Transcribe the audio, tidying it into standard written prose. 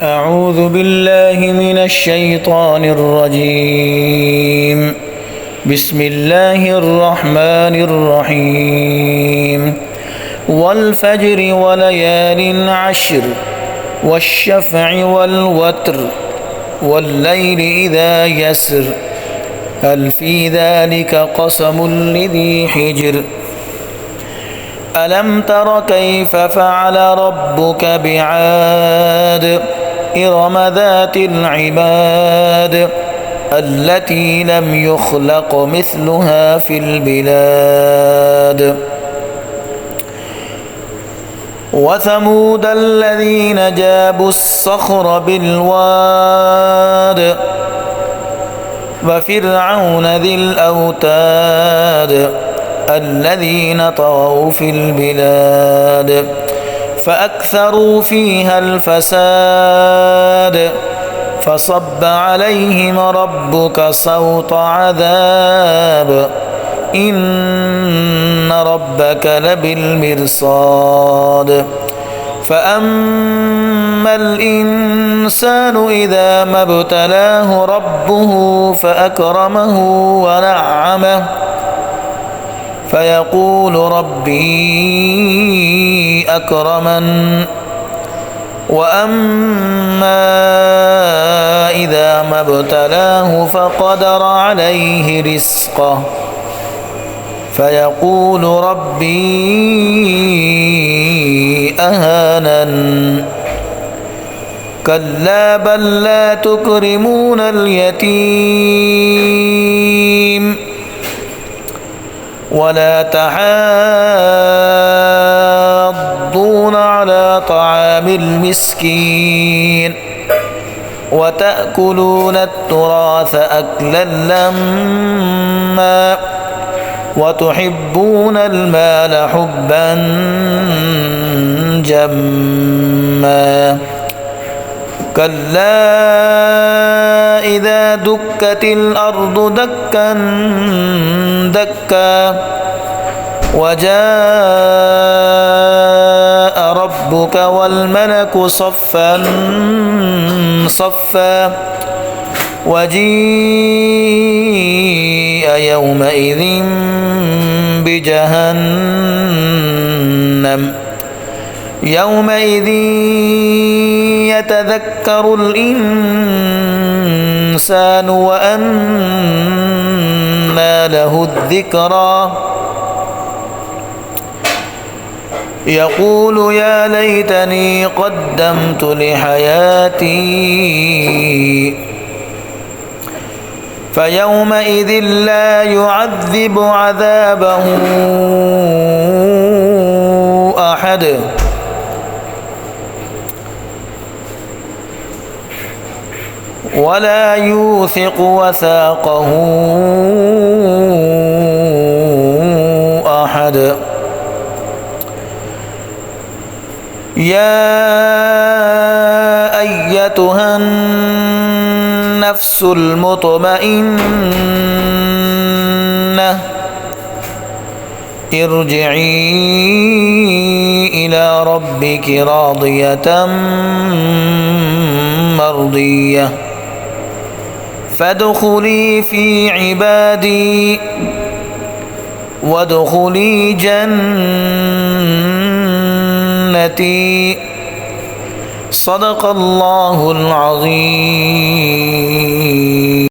أعوذ بالله من الشيطان الرجيم. بسم الله الرحمن الرحيم. والفجر وليال عشر والشفع والوتر والليل إذا يسر هل في ذلك قسم لذي حجر ألم تر كيف فعل ربك بعاد إرم ذات العماد التي لم يخلق مثلها في البلاد وثمود الذين جابوا الصخر بالواد وفرعون ذي الأوتاد الذين طغوا في البلاد فأكثروا فيها الفساد فصب عليهم ربك صوت عذاب إن ربك لبالمرصاد فأما الإنسان إذا ما ابتلاه ربه فأكرمه ونعمه فيقول ربي أكرمن وأما إذا ما ابتلاه فقدر عليه رزقه فيقول ربي أهانن كلا بل لا تكرمون اليتيم ولا تحاضون على طعام المسكين وتأكلون التراث أكلا لما وتحبون المال حبا جما كلا إذا دكت الأرض دكا دكا وجاء ربك والملك صفا صفا وجيء يومئذ بجهنم يومئذ يتذكر الإنسان وأنى له الذكرى يقول يا ليتني قدمت لحياتي فيومئذ لا يعذب عذابه أحد ولا يوثق وثاقه أحد يا أيتها النفس المطمئنة ارجعي إلى ربك راضية مرضية فادخلي في عبادي وادخلي جنتي صدق الله العظيم.